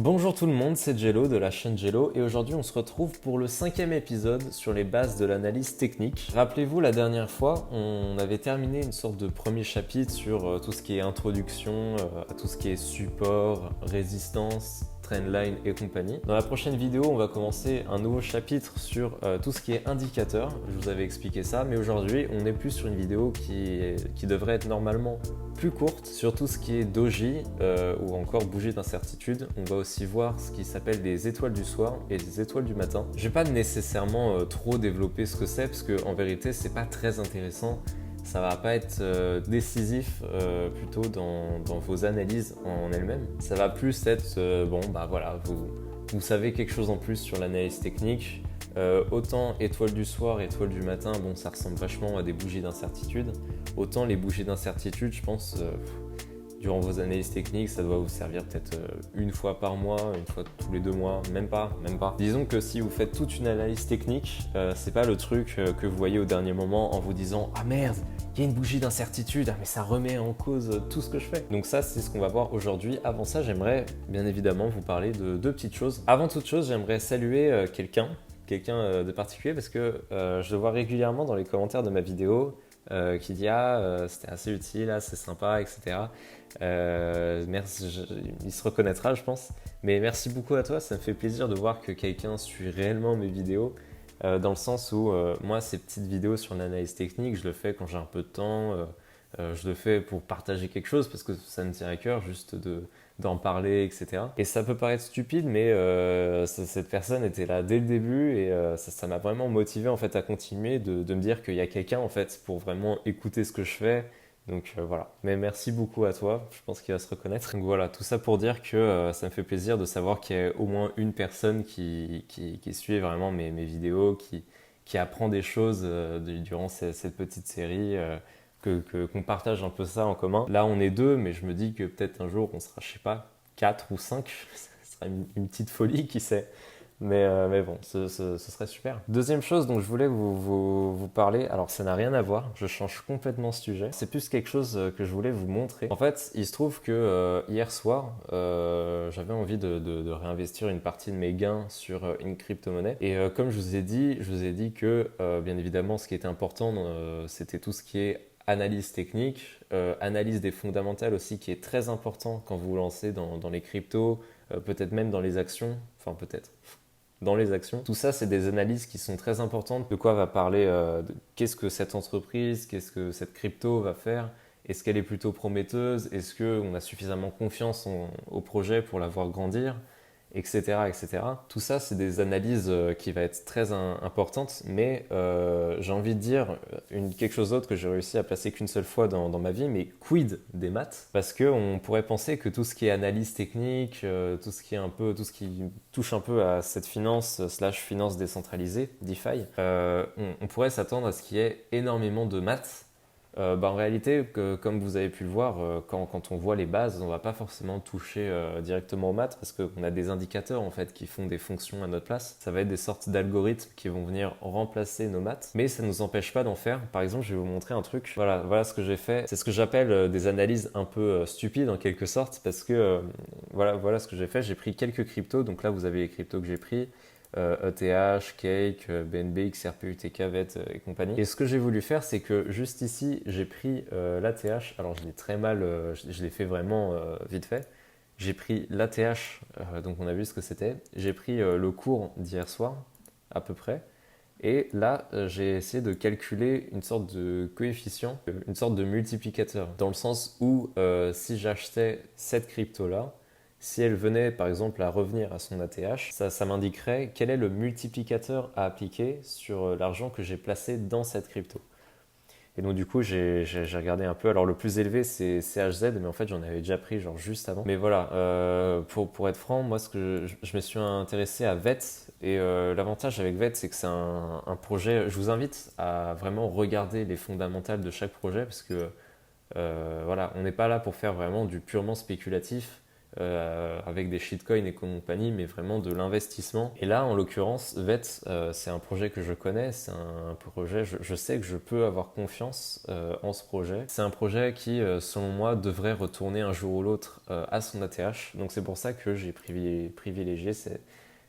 Bonjour tout le monde, c'est Jello de la chaîne Jello et aujourd'hui on se retrouve pour le 5e épisode sur les bases de l'analyse technique. Rappelez-vous, la dernière fois on avait terminé une sorte de premier chapitre sur tout ce qui est introduction, à tout ce qui est support, résistance, trendline et compagnie. Dans la prochaine vidéo on va commencer un nouveau chapitre sur tout ce qui est indicateur, je vous avais expliqué ça, mais aujourd'hui on est plus sur une vidéo qui devrait être normalement plus courte sur tout ce qui est doji ou encore bougie d'incertitude. On va aussi voir ce qui s'appelle les étoiles du soir et les étoiles du matin. Je vais pas nécessairement trop développer ce que c'est parce que en vérité c'est pas très intéressant. Ça va pas être décisif plutôt dans vos analyses en elles-mêmes. Ça va plus être vous savez quelque chose en plus sur l'analyse technique. Autant étoiles du soir, étoiles du matin, bon ça ressemble vachement à des bougies d'incertitude. Autant les bougies d'incertitude, je pense, durant vos analyses techniques, ça doit vous servir peut-être une fois par mois, une fois tous les 2 mois, même pas. Disons que si vous faites toute une analyse technique, c'est pas le truc que vous voyez au dernier moment en vous disant « Ah merde, il y a une bougie d'incertitude, ah mais ça remet en cause tout ce que je fais ». Donc ça, c'est ce qu'on va voir aujourd'hui. Avant ça, j'aimerais bien évidemment vous parler de deux petites choses. Avant toute chose, j'aimerais saluer quelqu'un de particulier parce que je le vois régulièrement dans les commentaires de ma vidéo qui dit c'était assez utile, c'est sympa, etc. Merci, il se reconnaîtra je pense, mais merci beaucoup à toi, ça me fait plaisir de voir que quelqu'un suit réellement mes vidéos dans le sens où moi ces petites vidéos sur l'analyse technique je le fais quand j'ai un peu de temps, je le fais pour partager quelque chose parce que ça me tient à cœur juste d'en parler, etc. Et ça peut paraître stupide, mais cette personne était là dès le début et ça m'a vraiment motivé en fait à continuer, de me dire qu'il y a quelqu'un en fait pour vraiment écouter ce que je fais. Donc voilà. Mais merci beaucoup à toi, je pense qu'il va se reconnaître. Donc voilà, tout ça pour dire que ça me fait plaisir de savoir qu'il y a au moins une personne qui suit vraiment mes vidéos, qui apprend des choses durant cette petite série. Qu'on partage un peu ça en commun. Là, on est 2, mais je me dis que peut-être un jour, on sera, je sais pas, 4 ou 5. Ce sera une petite folie, qui sait. Mais bon, ce serait super. Deuxième chose dont je voulais vous parler, alors ça n'a rien à voir, je change complètement ce sujet. C'est plus quelque chose que je voulais vous montrer. En fait, il se trouve que hier soir, j'avais envie de réinvestir une partie de mes gains sur une crypto-monnaie. Et comme je vous ai dit que, bien évidemment, ce qui était important, c'était tout ce qui est analyse technique, analyse des fondamentales aussi qui est très important quand vous vous lancez dans les cryptos, peut-être même dans les actions, enfin peut-être dans les actions. Tout ça, c'est des analyses qui sont très importantes. De quoi va parler, qu'est-ce que cette entreprise, qu'est-ce que cette crypto va faire, est-ce qu'elle est plutôt prometteuse, est-ce qu'on a suffisamment confiance au projet pour la voir grandir, etc., etc. Tout ça, c'est des analyses qui vont être très importantes, mais j'ai envie de dire quelque chose d'autre que j'ai réussi à placer qu'une seule fois dans ma vie, mais quid des maths? Parce qu'on pourrait penser que tout ce qui est analyse technique, tout ce qui touche un peu à cette finance finance décentralisée, DeFi, on pourrait s'attendre à ce qu'il y ait énormément de maths. En réalité, comme vous avez pu le voir, quand on voit les bases, on ne va pas forcément toucher directement aux maths parce qu'on a des indicateurs en fait qui font des fonctions à notre place. Ça va être des sortes d'algorithmes qui vont venir remplacer nos maths, mais ça ne nous empêche pas d'en faire. Par exemple, je vais vous montrer un truc. Voilà ce que j'ai fait. C'est ce que j'appelle des analyses un peu stupides en quelque sorte parce que voilà ce que j'ai fait. J'ai pris quelques cryptos. Donc là, vous avez les cryptos que j'ai pris. ETH, Cake, BNB, XRP, UTK, VET et compagnie. Et ce que j'ai voulu faire, c'est que juste ici, j'ai pris l'ATH. Alors, je l'ai très mal, je l'ai fait vraiment vite fait. J'ai pris l'ATH, donc on a vu ce que c'était. J'ai pris le cours d'hier soir, à peu près. Et là, j'ai essayé de calculer une sorte de coefficient, une sorte de multiplicateur. Dans le sens où si j'achetais cette crypto-là, si elle venait par exemple à revenir à son ATH, ça m'indiquerait quel est le multiplicateur à appliquer sur l'argent que j'ai placé dans cette crypto. Et donc du coup j'ai regardé un peu, alors le plus élevé c'est CHZ, mais en fait j'en avais déjà pris genre juste avant. Mais voilà, pour être franc, moi je me suis intéressé à VET, et l'avantage avec VET c'est que c'est un projet, je vous invite à vraiment regarder les fondamentales de chaque projet, parce que voilà, on n'est pas là pour faire vraiment du purement spéculatif. avec des shitcoins et compagnie, mais vraiment de l'investissement. Et là, en l'occurrence, VET, c'est un projet que je connais, c'est un projet, je sais que je peux avoir confiance en ce projet. C'est un projet qui, selon moi, devrait retourner un jour ou l'autre à son ATH. Donc c'est pour ça que j'ai privilégié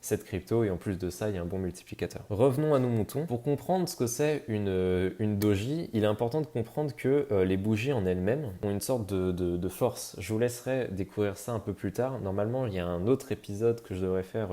cette crypto, et en plus de ça, il y a un bon multiplicateur. Revenons à nos moutons. Pour comprendre ce que c'est une doji, il est important de comprendre que les bougies en elles-mêmes ont une sorte de force. Je vous laisserai découvrir ça un peu plus tard. Normalement, il y a un autre épisode que je devrais faire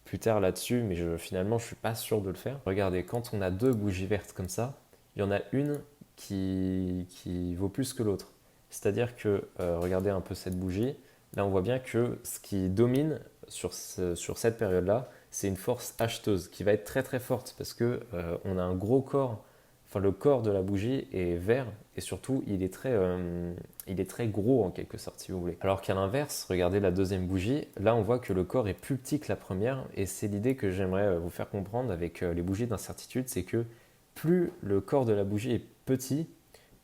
plus tard là-dessus, mais finalement, je suis pas sûr de le faire. Regardez, quand on a deux bougies vertes comme ça, il y en a une qui vaut plus que l'autre. C'est-à-dire que, regardez un peu cette bougie, là on voit bien que ce qui domine sur cette période-là, c'est une force acheteuse qui va être très très forte parce que on a un gros corps, enfin le corps de la bougie est vert et surtout il est très gros en quelque sorte si vous voulez. Alors qu'à l'inverse, regardez la deuxième bougie, là on voit que le corps est plus petit que la première et c'est l'idée que j'aimerais vous faire comprendre avec les bougies d'incertitude, c'est que plus le corps de la bougie est petit,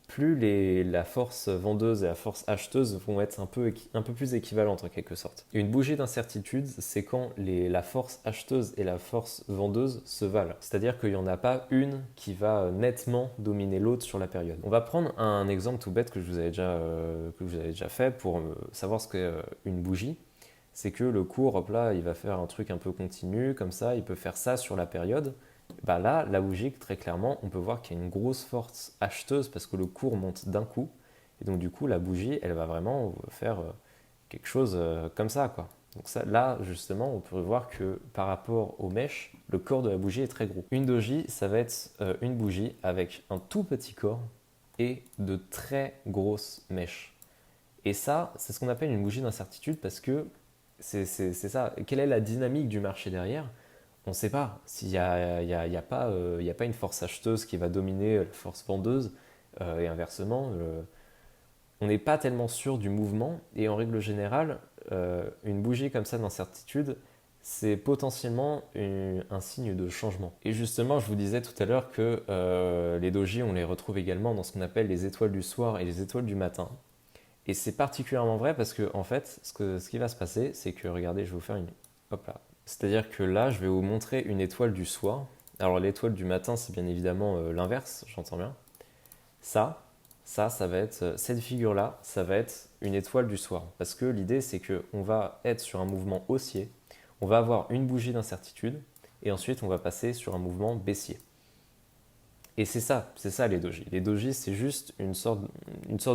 plus la force vendeuse et la force acheteuse vont être un peu plus équivalentes en quelque sorte. Une bougie d'incertitude, c'est quand la force acheteuse et la force vendeuse se valent. C'est-à-dire qu'il n'y en a pas une qui va nettement dominer l'autre sur la période. On va prendre un exemple tout bête que je vous avais déjà fait pour savoir ce qu'est une bougie. C'est que le cours, hop là, il va faire un truc un peu continu, comme ça, il peut faire ça sur la période. Bah là, la bougie, très clairement, on peut voir qu'il y a une grosse force acheteuse parce que le cours monte d'un coup. Et donc, du coup, la bougie, elle va vraiment faire quelque chose comme ça, quoi. Donc ça, là, justement, on peut voir que par rapport aux mèches, le corps de la bougie est très gros. Une doji, ça va être une bougie avec un tout petit corps et de très grosses mèches. Et ça, c'est ce qu'on appelle une bougie d'incertitude parce que c'est ça. Quelle est la dynamique du marché derrière ? On ne sait pas s'il n'y a pas une force acheteuse qui va dominer la force vendeuse et inversement. On n'est pas tellement sûr du mouvement et en règle générale, une bougie comme ça d'incertitude, c'est potentiellement un signe de changement. Et justement, je vous disais tout à l'heure que les dojis, on les retrouve également dans ce qu'on appelle les étoiles du soir et les étoiles du matin. Et c'est particulièrement vrai parce que en fait, ce qui va se passer, c'est que, regardez, je vais vous faire une... Hop là. C'est-à-dire que là, je vais vous montrer une étoile du soir. Alors l'étoile du matin, c'est bien évidemment l'inverse, j'entends bien. Ça va être, cette figure-là, ça va être une étoile du soir. Parce que l'idée, c'est qu'on va être sur un mouvement haussier, on va avoir une bougie d'incertitude, et ensuite on va passer sur un mouvement baissier. Et c'est ça les dojis. Les dojis, c'est juste une sorte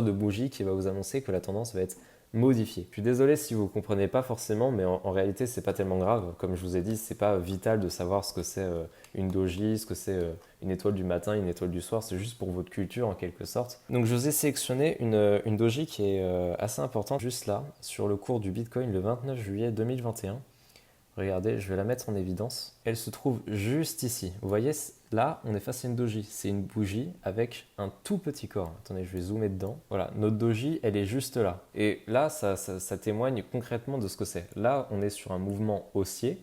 de bougie qui va vous annoncer que la tendance va être modifiée. Je suis désolé si vous ne comprenez pas forcément, mais en réalité, c'est pas tellement grave. Comme je vous ai dit, c'est pas vital de savoir ce que c'est une doji, ce que c'est une étoile du matin, une étoile du soir. C'est juste pour votre culture en quelque sorte. Donc, je vous ai sélectionné une doji qui est assez importante, juste là, sur le cours du Bitcoin le 29 juillet 2021. Regardez, je vais la mettre en évidence. Elle se trouve juste ici. Vous voyez, là, on est face à une doji. C'est une bougie avec un tout petit corps. Attendez, je vais zoomer dedans. Voilà, notre doji, elle est juste là. Et là, ça témoigne concrètement de ce que c'est. Là, on est sur un mouvement haussier.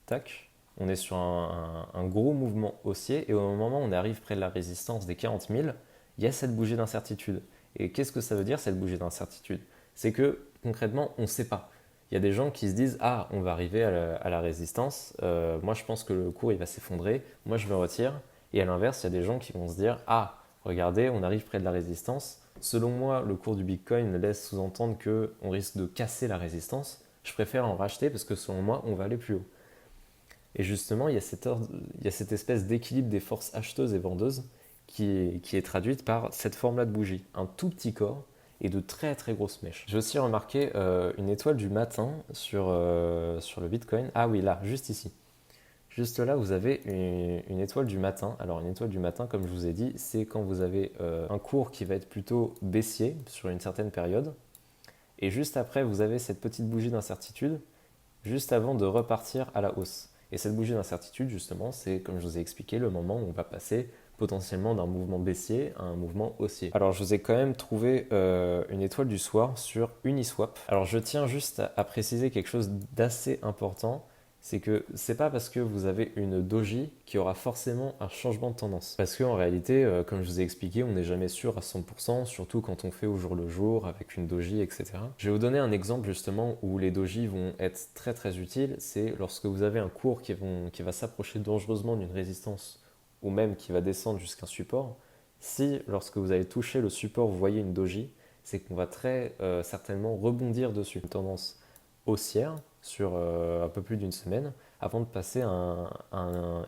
Tac. On est sur un gros mouvement haussier. Et au moment où on arrive près de la résistance des 40 000, il y a cette bougie d'incertitude. Et qu'est-ce que ça veut dire, cette bougie d'incertitude ? C'est que, concrètement, on ne sait pas. Il y a des gens qui se disent « Ah, on va arriver à la résistance. Moi, je pense que le cours, il va s'effondrer. Moi, je me retire. » Et à l'inverse, il y a des gens qui vont se dire « Ah, regardez, on arrive près de la résistance. Selon moi, le cours du Bitcoin laisse sous-entendre qu'on risque de casser la résistance. Je préfère en racheter parce que selon moi, on va aller plus haut. » Et justement, il y a cette espèce d'équilibre des forces acheteuses et vendeuses qui est traduite par cette forme-là de bougie. Un tout petit corps et de très très grosses mèches. J'ai aussi remarqué une étoile du matin sur le Bitcoin. Ah oui, là, juste ici. Juste là, vous avez une étoile du matin. Alors, une étoile du matin, comme je vous ai dit, c'est quand vous avez un cours qui va être plutôt baissier sur une certaine période. Et juste après, vous avez cette petite bougie d'incertitude, juste avant de repartir à la hausse. Et cette bougie d'incertitude, justement, c'est, comme je vous ai expliqué, le moment où on va passer potentiellement d'un mouvement baissier à un mouvement haussier. Alors je vous ai quand même trouvé une étoile du soir sur Uniswap. Alors je tiens juste à préciser quelque chose d'assez important, c'est que c'est pas parce que vous avez une doji qu'il y aura forcément un changement de tendance. Parce qu'en réalité, comme je vous ai expliqué, on n'est jamais sûr à 100%, surtout quand on fait au jour le jour avec une doji, etc. Je vais vous donner un exemple justement où les dojis vont être très très utiles, c'est lorsque vous avez un cours qui va s'approcher dangereusement d'une résistance ou même qui va descendre jusqu'à un support. Si lorsque vous allez toucher le support, vous voyez une doji, c'est qu'on va très certainement rebondir dessus. Une tendance haussière sur un peu plus d'une semaine avant de passer à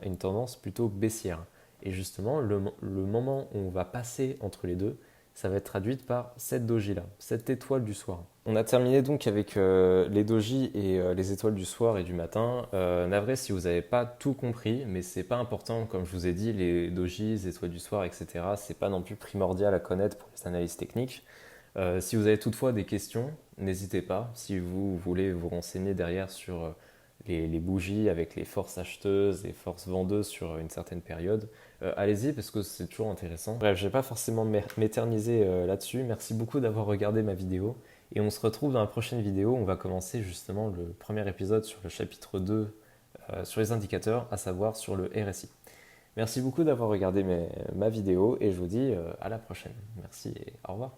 une tendance plutôt baissière. Et justement, le moment où on va passer entre les deux, ça va être traduit par cette doji-là, cette étoile du soir. On a terminé donc avec les dojis et les étoiles du soir et du matin. Navré si vous n'avez pas tout compris, mais c'est pas important. Comme je vous ai dit, les dojis, les étoiles du soir, etc., c'est pas non plus primordial à connaître pour les analyses techniques. Si vous avez toutefois des questions, n'hésitez pas. Si vous voulez vous renseigner derrière sur les bougies avec les forces acheteuses et forces vendeuses sur une certaine période, allez-y parce que c'est toujours intéressant. Bref, je ne vais pas forcément m'éterniser là-dessus. Merci beaucoup d'avoir regardé ma vidéo et on se retrouve dans la prochaine vidéo. On va commencer justement le premier épisode sur le chapitre 2 sur les indicateurs, à savoir sur le RSI. Merci beaucoup d'avoir regardé ma vidéo et je vous dis à la prochaine. Merci et au revoir.